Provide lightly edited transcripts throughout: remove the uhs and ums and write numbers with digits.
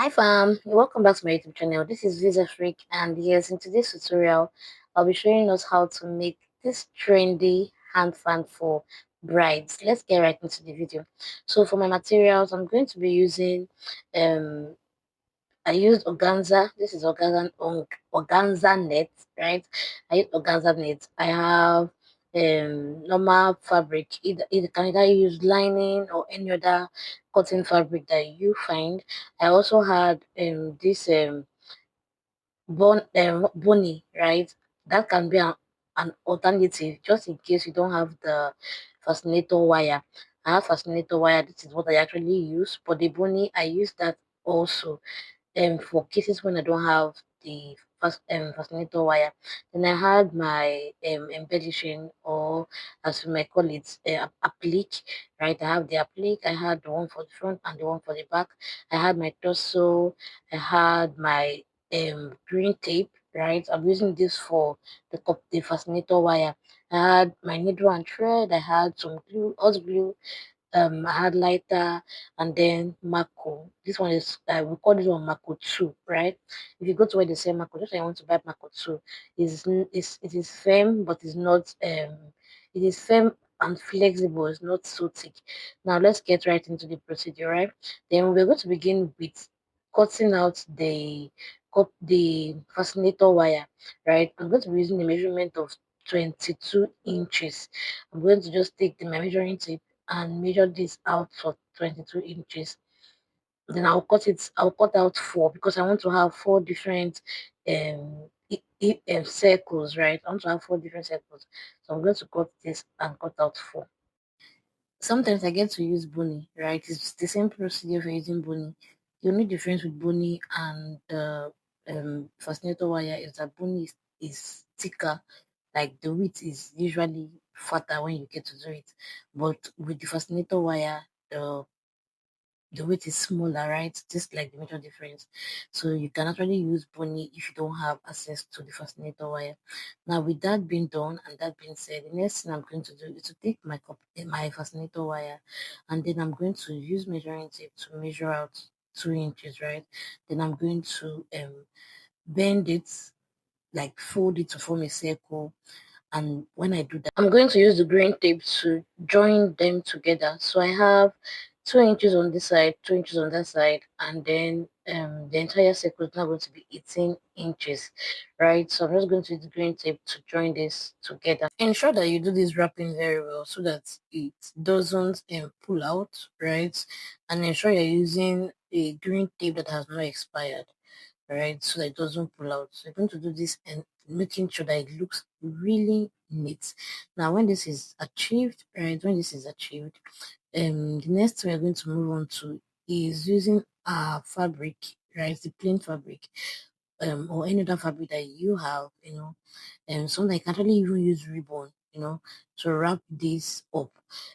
Hi fam, welcome back to my YouTube channel. This is Vsafrique, and yes, in today's tutorial I'll be showing us how to make this trendy hand fan for brides. Let's get right into the video. So for my materials, I'm going to be using um I used organza. This is organza net, right? I use organza net. I have normal fabric. Either can either use lining or any other cotton fabric that you find. I also had this boni, right? That can be an alternative just in case you don't have the fascinator wire. I have fascinator wire. This is what I actually use. But the boni, I use that also for cases when I don't have the fascinator wire. Then I had my embellishing, or as we might call it, applique, right? I have the applique. I had the one for the front and the one for the back. I had my tussel. I had my green tape, right? I'm using this for the fascinator wire. I had my needle and thread. I had some glue, hot glue. I had lighter, and then Mako. This one is we call this one Mako 2, right? If you go to where they say Mako, just I want to buy Mako 2. It is firm, but it's not it is firm and flexible, it's not so thick. Now let's get right into the procedure, right? Then we're going to begin with cutting out the fascinator wire, right? I'm going to be using the measurement of 22 inches. I'm going to just take my measuring tape and measure this out for 22 inches. Then I'll cut out four because I want to have four different circles, right? I want to have four different circles. So I'm going to cut this and cut out four. Sometimes I get to use boni, right? It's the same procedure for using boni. The only difference with boni and the fascinator wire is that boni is thicker, like the width is usually fatter when you get to do it. But with the fascinator wire, the weight is smaller, right? Just like the major difference. So you can actually use boni if you don't have access to the fascinator wire. Now, with that being done and that being said, the next thing I'm going to do is to take my fascinator wire, and then I'm going to use measuring tape to measure out 2 inches, right? Then I'm going to bend it, like fold it to form a circle. And when I do that, I'm going to use the green tape to join them together. So I have 2 inches on this side, 2 inches on that side, and then the entire circle is now going to be 18 inches, right? So I'm just going to use the green tape to join this together. Ensure that you do this wrapping very well so that it doesn't pull out, right? And ensure you're using a green tape that has not expired, right? So that it doesn't pull out. So you're going to do this and making sure that it looks really neat. Now, when this is achieved, right? When this is achieved, the next thing we're going to move on to is using our fabric, right? The plain fabric, or any other fabric that you have, and something I can actually even use ribbon, to wrap this up.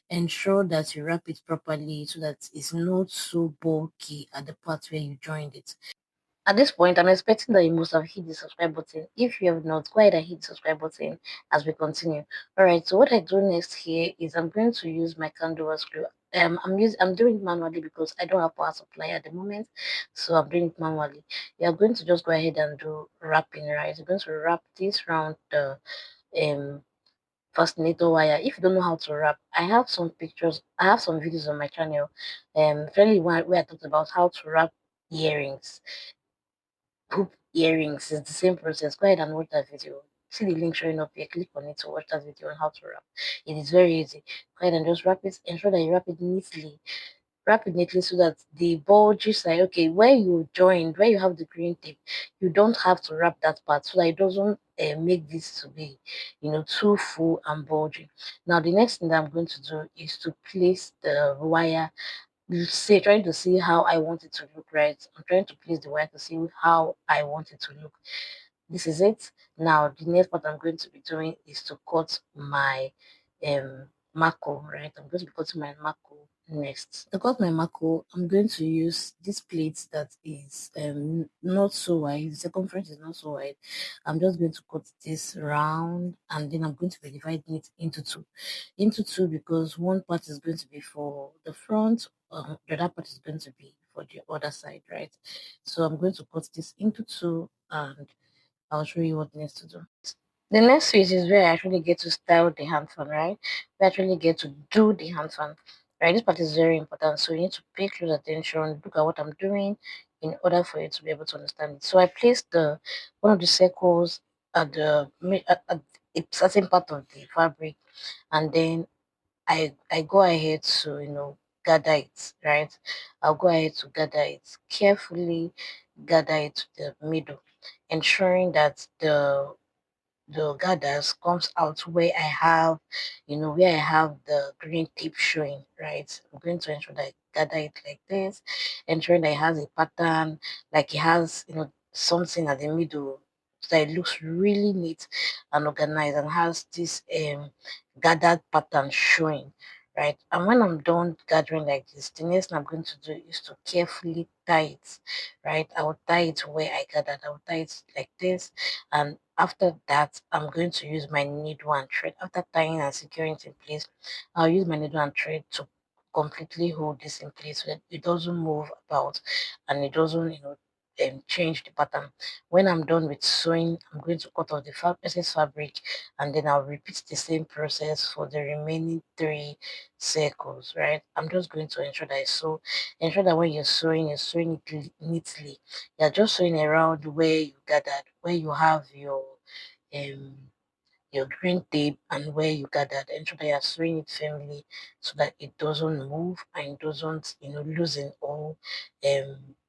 Ensure that you wrap it properly so that it's not so bulky at the part where you joined it. At this point, I'm expecting that you must have hit the subscribe button. If you have not, go ahead and hit the subscribe button as we continue. Alright, so what I do next here is I'm going to use my candle as glue. I'm doing it manually because I don't have power supply at the moment, so I'm doing it manually. You're going to just go ahead and do wrapping, right? You're going to wrap this around the um fascinator wire. If you don't know how to wrap, I have some pictures, I have some videos on my channel, fairly one where I talked about how to wrap earrings, hoop earrings. It's the same process. Go ahead and watch that video. See the link showing up here. Click on it to watch that video on how to wrap. It is very easy. Go ahead and just wrap it. Ensure that you wrap it neatly. Wrap it neatly so that the bulgy side, okay, where you joined, where you have the green tape, you don't have to wrap that part so that it doesn't make this to be, too full and bulgy. Now, the next thing that I'm going to do is to place the wire, trying to see how I want it to look, right? I'm trying to place the wire to see how I want it to look. This is it. Now the next part I'm going to be doing is to cut my mako, right? I'm going to be cutting my mako next. To cut my mako, I'm going to use this plate that is not so wide. The circumference is not so wide. I'm just going to cut this round, and then I'm going to be dividing it into two. Into two because one part is going to be for the front, the other part is going to be for the other side, right? So I'm going to cut this into two, and I'll show you what next to do. The next phase is where I actually get to style the hand fan, right? We actually get to do the hand fan, right? This part is very important, so you need to pay close attention, look at what I'm doing in order for you to be able to understand it. So I placed the one of the circles at at a certain part of the fabric, and then I go ahead to gather it, right? I'll go ahead to gather it carefully, gather it to the middle, ensuring that the gathers comes out where I have, where I have the green tip showing, right? I'm going to ensure that I gather it like this, ensuring that it has a pattern, like it has, something at the middle, so that it looks really neat and organized and has this gathered pattern showing, right? And when I'm done gathering like this, the next thing I'm going to do is to carefully tie it, right? I will tie it where I gathered. I will tie it like this, and after that, I'm going to use my needle and thread. After tying and securing it in place, I'll use my needle and thread to completely hold this in place so that it doesn't move about and it doesn't, change the pattern. When I'm done with sewing, I'm going to cut off the excess fabric, and then I'll repeat the same process for the remaining three circles, right? I'm just going to ensure that ensure that when you're sewing it neatly. You're just sewing around where you gathered, where you have um your green tape and where you gathered. Ensure that you're sewing it firmly so that it doesn't move and it doesn't, loosen or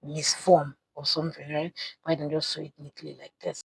misform or something, right? Why don't just sew it neatly like this?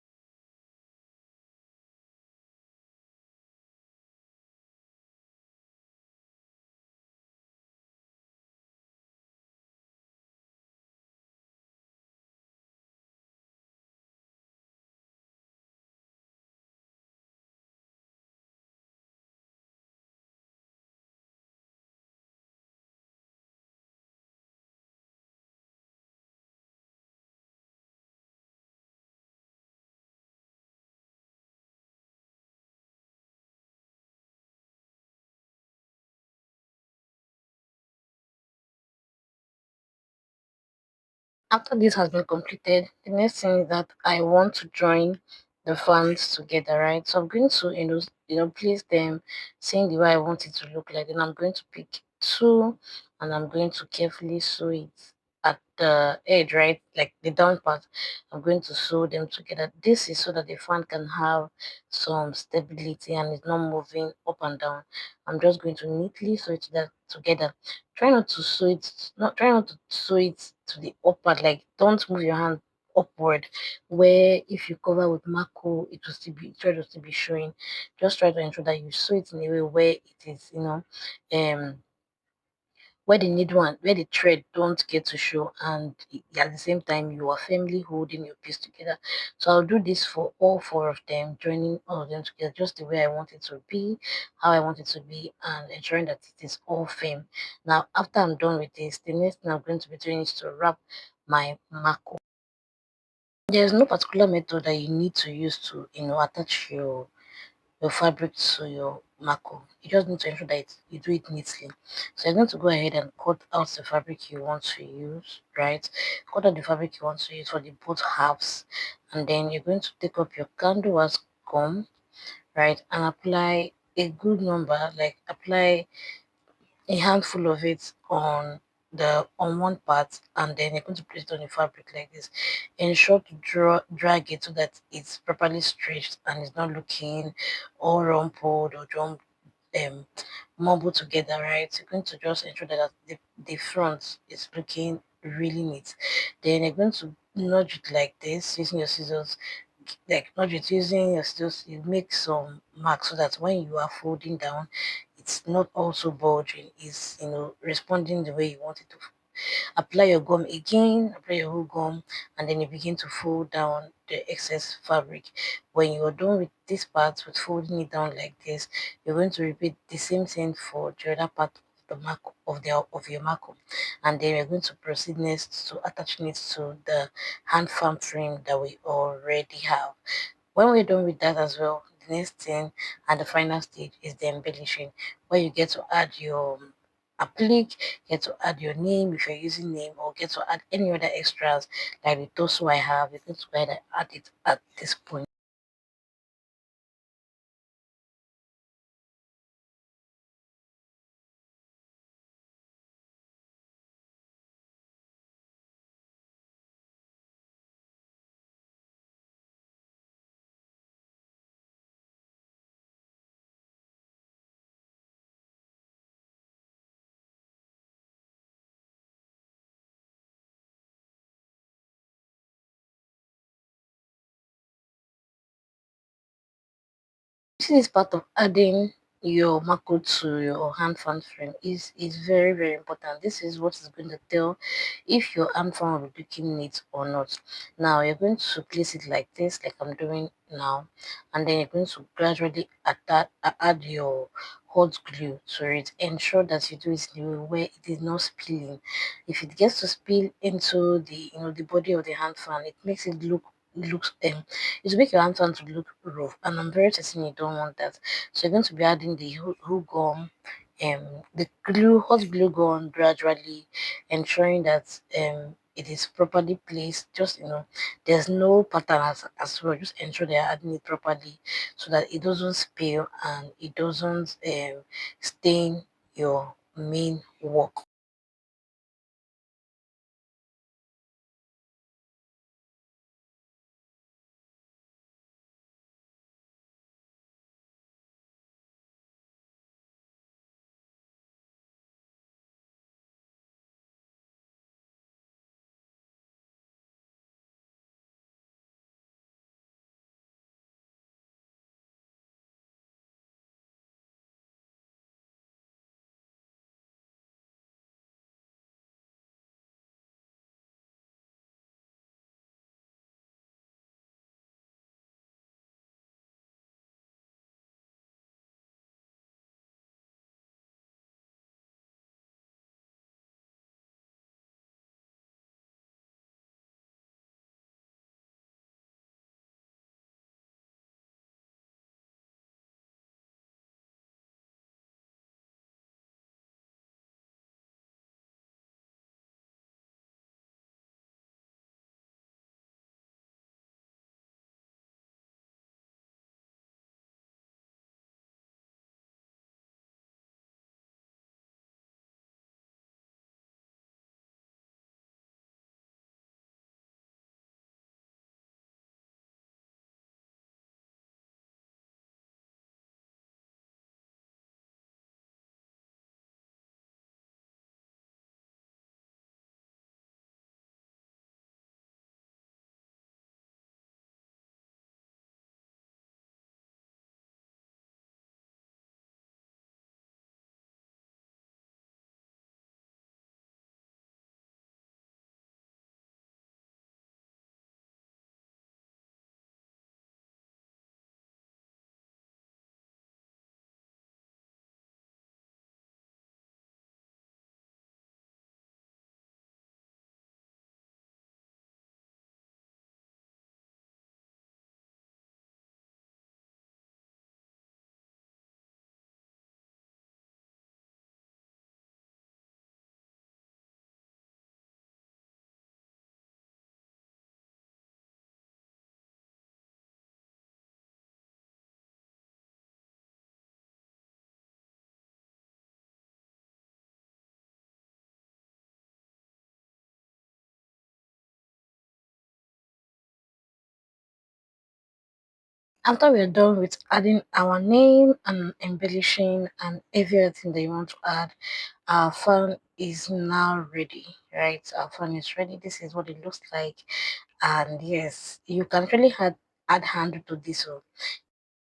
After this has been completed, the next thing is that I want to join the fans together, right? So I'm going to, place them, seeing the way I want it to look like. Then I'm going to pick two, and I'm going to carefully sew it at the edge, right? Like the down part. I'm going to sew them together. This is so that the fan can have some stability and it's not moving up and down. I'm just going to neatly sew it together. Try not to sew it to the upper, like don't move your hand upward, where if you cover with marco it will still be try to still be showing. Just try to ensure that you sew it in a way where it is, where the needle and where the thread don't get to show, and at the same time you are firmly holding your piece together. So I'll do this for all four of them, joining all of them together just the way I want it to be, how I want it to be, and ensuring that it is all firm. Now after I'm done with this, the next thing I'm going to be doing is to wrap my marco. There's no particular method that you need to use to attach your fabric to your marco. You just need to ensure that you do it neatly. So you're going to go ahead and cut out the fabric you want to use, right? Cut out the fabric you want to use for the both halves, and then you're going to take up your candle as gum, right, and apply a good number, like apply a handful of it on one part, and then you're going to place it on the fabric like this. Ensure to drag it so that it's properly stretched and it's not looking all rumpled or um mumbled together, right? You're going to just ensure that the front is looking really neat. Then you're going to nudge it like this using your scissors, like nudge it using your scissors. You make some marks so that when you are folding down, it's not also bulging, it's responding the way you want it to. Apply your gum again, apply your whole gum, and then you begin to fold down the excess fabric. When you're done with this part, with folding it down like this, you're going to repeat the same thing for the other part of the mark of your markup, and then we're going to proceed next to attaching it to the hand farm frame that we already have. When we're done with that as well, the next thing and the final stage is the embellishing, where you get to add your applique, get to add your name if you're using name, or get to add any other extras like the tussel I have. You can go ahead and add it at this point. This is part of adding your marco to your hand fan frame is very very important. This is what is going to tell if your hand fan will be looking neat or not. Now you're going to place it like this, like I'm doing now, and then you're going to gradually add your hot glue to it. Ensure that you do it in a way where it is not spilling. If it gets to spill into the body of the hand fan, it makes it looks it will make your hand fan to look rough, and I'm very certain you don't want that. So you're going to be adding the glue gum, the hot glue gun gradually, ensuring that it is properly placed. Just there's no pattern as well. Just ensure they are adding it properly so that it doesn't spill and it doesn't stain your main work. After we're done with adding our name and embellishing and everything that you want to add, our fan is now ready, right? Our fan is ready. This is what it looks like. And yes, you can really add handle to this one.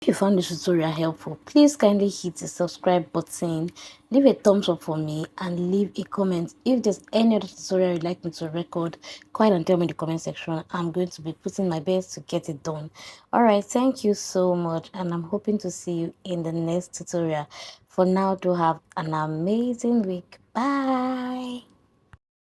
If you found this tutorial helpful, please kindly hit the subscribe button, leave a thumbs up for me, and leave a comment. If there's any other tutorial you'd like me to record, go ahead and tell me in the comment section. I'm going to be putting my best to get it done. Alright, thank you so much, and I'm hoping to see you in the next tutorial. For now, do have an amazing week. Bye.